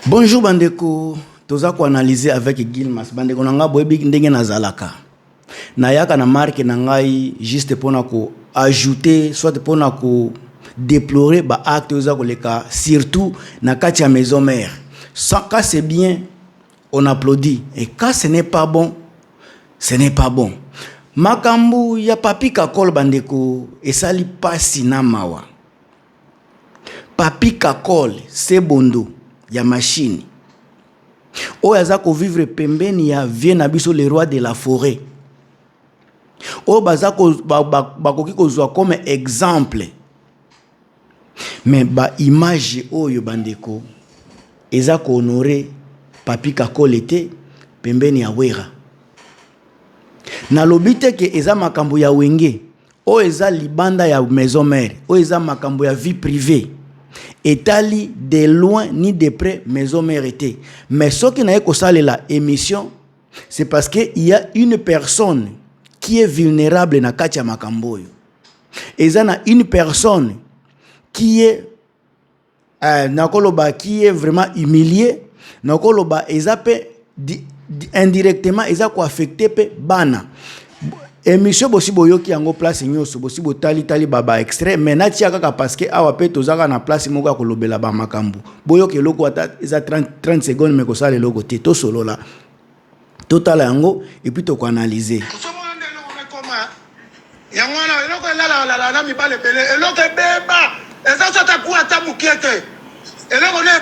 Bonjour Bandeko, toza ko analyser avec Gilmas. Bandeko nanga boyebi ndenge nazalaka. Nayaka na marque nangai juste pona ko ajouter soit pona ko déplorer ba acte oza ko leka surtout na kati ya maison mère. Quand c'est bien, on applaudit et quand ce n'est pas bon, ce n'est pas bon. Makambu ya papi kakol bandeko esali pasi na mawa. Papi kakol c'est bondo ya machine. O yaza ko vivre pembeni ya vie na biso le roi de la forêt. O baza ko bakoki ko zwa comme exemple. Mais ba image oyo bandeko eza ko honorer papi kakol était pembeni ya wera. Na lobite ke eza makambo ya wenge. O eza libanda ya maison mère. O eza makambo ya vie privée. Etali de loin ni de près maison mère était. Mais ce qui n'a pas la émission, c'est parce qu'il y a une personne qui est vulnérable na katia makamboyo. Et ça na une personne qui est qui est vraiment humiliée. Nakoloba ezape indirectement ezako affecté pe bana. Émission bosi boyoki yango place nyoso bosi botali tali baba extrait mais na tia kaka parce que awa pe tozaka na place moko ya kolobela ba makambu boyoki loko ata eza 30 secondes mais ko sala loko te to solo la totala yango et puis to ko analyser yango na eloko la mibale pele eloko beba eza sota ku ata mukete eloko ne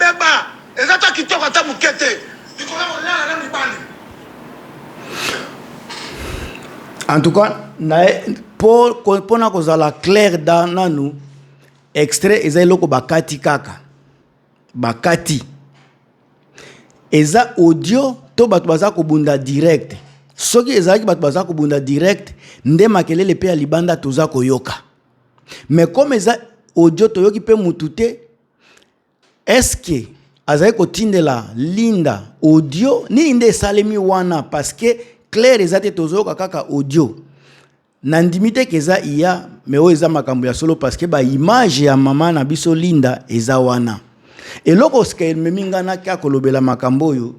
beba eza ta kitoko ata mukete dikola la mibale. En tout cas, pour na kozala clair dans nous extrait eza eloko bakati kaka bakati eza audio to bato baza ko bunda direct soki ezaki bato baza ko bunda direct nde makelele pe ya libanda toza ko yoka mais comme eza audio to yoki pe mutute est-ce que azaki ko tindela linda audio ni nde salemi wana parce que clair ezate tozoyoka kaka audio nandimite keza iya mais o eza makambo ya solo parce que ba image ya mama na biso linda eza wana eloko ska meminga na ka kolobela makambo oyo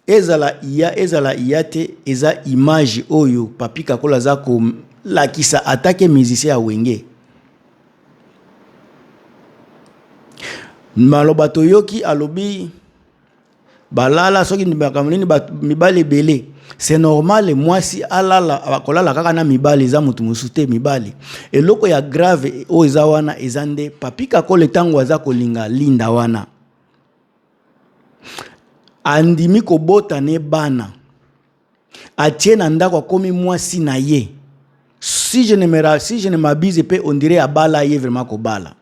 ezala iya te eza image oyo papi kakola za ko lakisa atake musicien ya wenge maloba toyoki alobi balala soki makambo nini mibale belé. C'est normal moi si alala akolala kaka na mibali za mutu musute mibali eloko ya grave o eza wana ezande papi kakole tango aza kolinga linda wana andimi kobota ne bana atie na ndako komi mwasi na ye si je ne m'abuse pe on dirait abala ye vraiment kobala.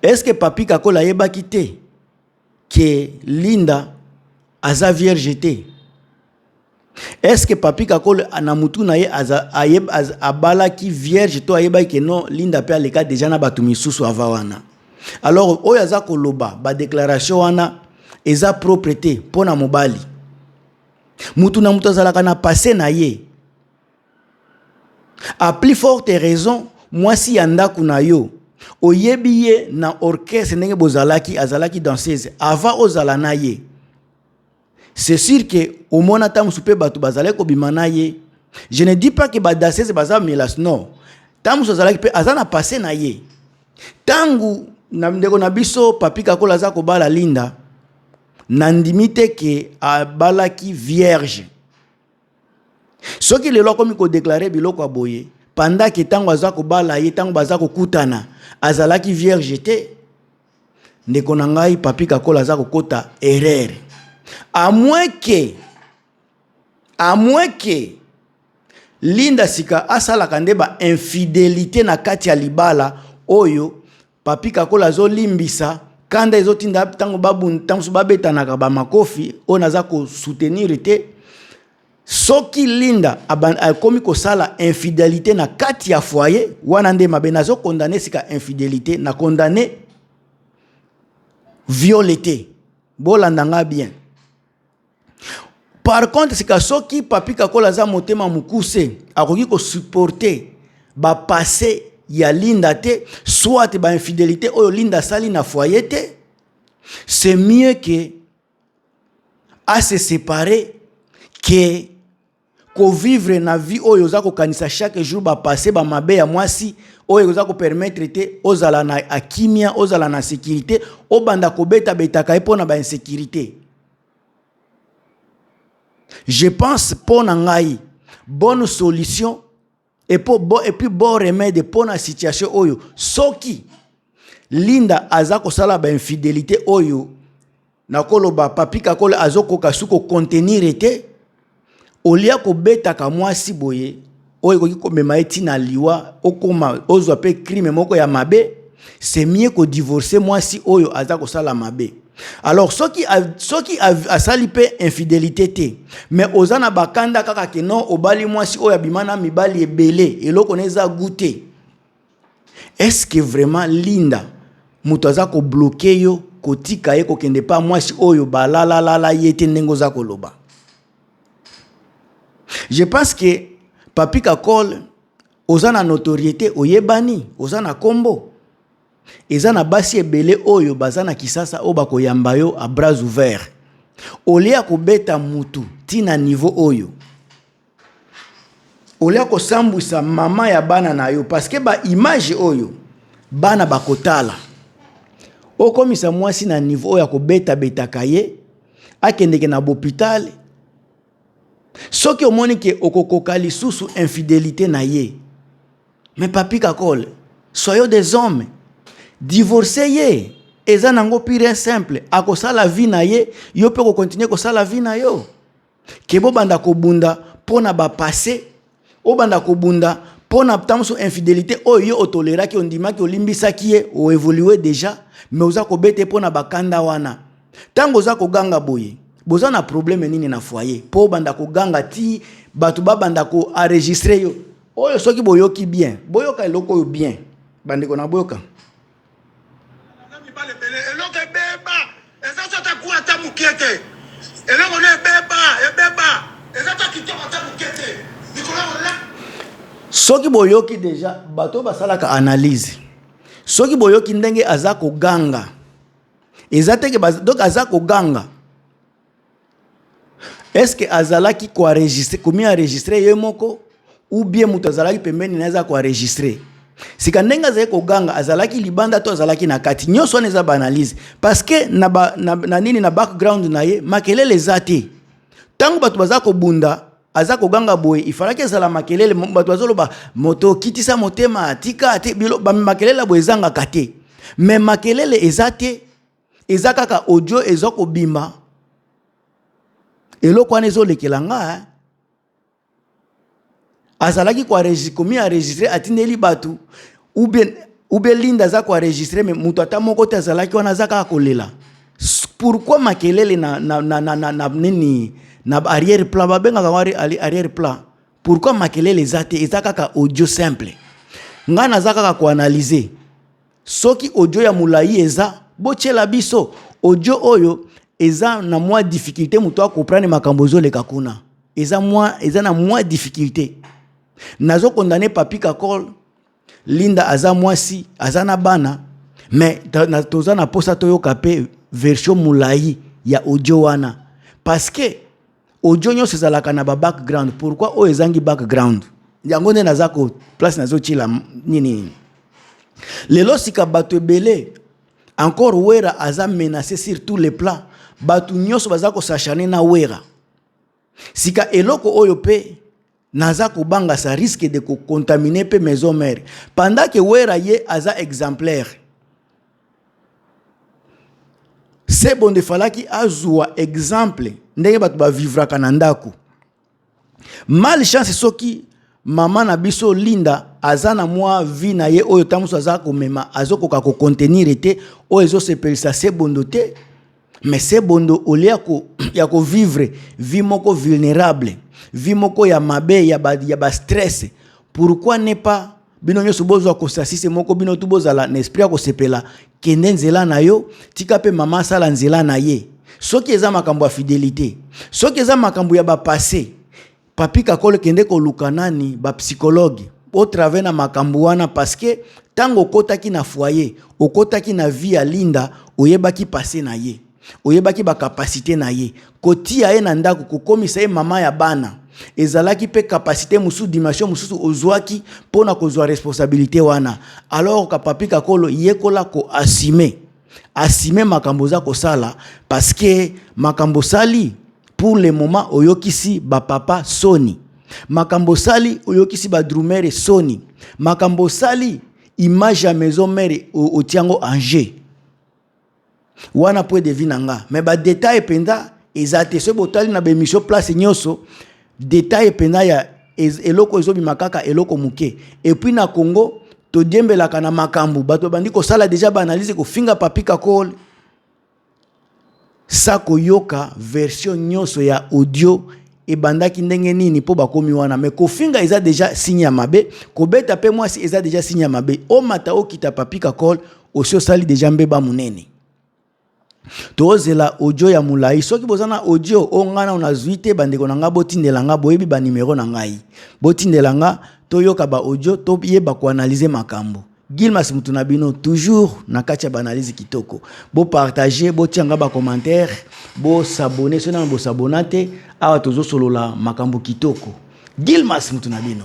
Est-ce que papi kakole yeba kite que linda aza vierge te? Est-ce que papi kakole anamutu na ye abala ki vierge to ayeba ke non linda pe aleka déjà na batu misusu avawana. Alors oyaza koloba ba déclaration wana eza propreté pona mobali. Mutu na mutu azalaka na passé na ye. A plus forte raison moi si yanda kuna yo oyebi ye na orchestre ndenge bozalaki azalaki danseuse avant ozala na ye. C'est sûr que au moins tam soupe batu bazale ko bimana ye. Je ne dis pas que ba danseuse baza melas non. Tam sozala ki pe azana passé na ye. Tangu na ndeko na biso papi kakola za ko bala linda nandimite ke abala ki vierge. Soki lelo komi ko déclarer biloko aboye pendant que tangu aza ko bala ye tangu baza ko kutana azala ki vierge te ndeko na ngai papi kakola za ko kota erreur. À moins que linda sika asala kande ba infidélité na kati ya libala oyo papi kakola zo limbisa kanda ezotinda tango babu tango babeta na ba makofi ona za ko soutenir te soki linda akomi ko sala infidélité na kati ya foyer wana nde mabena zo condamner sika infidélité na condamner violeté bolandanga bien. Par contre, c'est que soki papi kakola za motema mukuse akoki ko supporter ba passé ya linda te soit ba infidélité oyo linda sali na foyer te c'est mieux que à se séparer que vivre na vie oyo za ko kanisa chaque jour ba passer ba mabe ya mwasi oyo za ko permettre te ozala na akimia ozala na sécurité obanda ko beta betaka epona ba insécurité. Je pense pour ngai bonne solution et puis bon remède pour la situation oyo soki linda azako sala ba infidélité oyo nakoloba papika kole azoko kasuko contenir ete olia ko beta ka mwasi boye oyo koki ko mema etina liwa okoma ozwa pe crime moko ya mabe, c'est mieux ko divorcer mwasi oyo azako sala mabe. Alors soki asali pe infidélité te mais ozana bakanda kaka ke non obali mwasi oyo abimana mibali ebele eloko neza goûter, est-ce que vraiment linda muto azako bloquer yo kotika ye kokende pa mwasi oyo balala yete ndengo za koloba? Je pense que papika kol ozana notoriété oyebani ozana kombo ezana basi ebele oyo bazana kisasa oba koyamba yo a bras ouverts olia ko beta mutu tina niveau oyo olia ko sambwisa mama ya bana na yo parce que ba image oyo bana bakotala okomisa mwasi na niveau oyo ko beta kaye akendeke na hôpital soki omoni ke okokoka lisusu infidélité na ye. Mais papika kol soyez des hommes, divorcez ye eza nango pire simple akosala vie na ye yo pe ko continuer kosala vie na yo kebo banda ko bunda pona ba passé o banda ko bunda pona tamso infidélité oyo yo otolera ki ondima ki olimbisa ki ye o évoluer déjà mais oza ko bete pona bakanda wana tango za ko ganga boye boza na problème nini na foyer po banda ko ganga ti batu ba banda ko enregistrer yo oyo soki boyoki bien boyoka eloko yo bien bandeko na boyoka soki boyoki déjà bato basalaka analyse soki boyoki ndenge azako ganga ezateke donc azako ganga est-ce que azalaki ko enregistrer komi enregistrer ye moko ou bien mutu azalaki pembeni na eza ko enregistrer sika ndenge azali ko ganga azalaki libanda to azalaki na kati nyonso wana eza ba analyse parce que na nini na background na ye makelele ezate tango bato bazako bunda azako ganga boye ifalaki ezala makelele bato bazoloba moto kitisa motema atika te bilo ba makelele boye ezanga kate mais makelele ezate ezakaka audio ezoko bima eloko wana ezolekela nga azalaki ko komi enregistrer atindeli batu ou bien linda za ko enregistrer mais mutu ata moko te azalaki wana zaka kolela. Pourquoi makelele na nini na arrière plan babenga kawari arrière plan? Pourquoi makelele zate ezaka ka audio simple? Ngana zaka ko analyser soki audio ya mulai eza bochela biso audio oyo eza na mwa difficulté mutu comprendre makambo zoleka kuna eza na mwa difficulté. Nazo condamné papika kol linda aza mwasi aza na bana mais toza na posa toyoka pe version mulai ya audio wana parce que audio nyonso ezalaka na ba background. Pourquoi o ezangi background yango nde nazako place nazo chila nini lelo sika bato ebele encore wera aza menacé sur tous les plans bato nyonso bazako sachane na wera sika eloko oyo pe nazako banga ça risque de contaminer pe maison mère pendant que wera ye aza exemplaire. C'est bon de falaki azwa exemple ndenge bato ba vivra kanandako malchance soki mama na biso linda azana mwa vie na ye oyo tamuso azako mema azokoka ko contenir ete oyo ezo sepelisa se bondo te mais se bondo olia ko ya ko vivre vie moko vulnérable vie moko ya mabe ya ba stress. Pourquoi ne pas bino nyoso bozwa ko sasise moko bino tu bozala na esprit ko sepela kende nzela na yo tika pe mama sala nzela na ye soki eza makambo ya fidélité soki eza makambo ya ba passé papika kole kende ko luka nani ba psychologue au travers na makambo wana parce que tango okotaki na foyer, okotaki na vie ya linda, oyebaki passé na ye, oyebaki ba capacité na ye, kotia ye na ndako kokomisa ye mama ya bana, ezalaki pe capacité musu dimension mususu ozwaki pona kozwa responsabilité wana. Alors ka papi kakolo yekola ko assumer makambo za kosala, parce que makambo sali pour le moment oyokisi ba papa soni, makambo sali oyokisi ba drumere soni, makambo sali image ya maison mère otiango Angers wana po devina nga. Mais ba détail penda ezate so botali na be mission place nyoso, détail penda ya eloko ezobi makaka eloko muke. Et puis na Congo to diembelaka na makambu bato bandi ko sala déjà ba analyse ko finga papi kakol sako yoka version nyoso ya audio e bandaki ndenge nini po bakomi wana. Mais ko finga eza déjà signe ya mabe, ko beta pe moi si eza déjà signe ya mabe, o mata o kita papi kakol osio sali déjà mbeba munene. Tozela audio ya mulai, soki bozana audio ongana unazuite bandeko nanga botindelanga boyebi ba numéro na ngai, botindelanga toyoka ba audio to yeba ko analyser makambo. Gilmas Mutunabino toujours na kati ya ba analyse kitoko. Bo partager, bo tianga ba commentaire, bo s'abonner, sona bo s'abonate awa tozo solola makambo kitoko. Gilmas Mutunabino.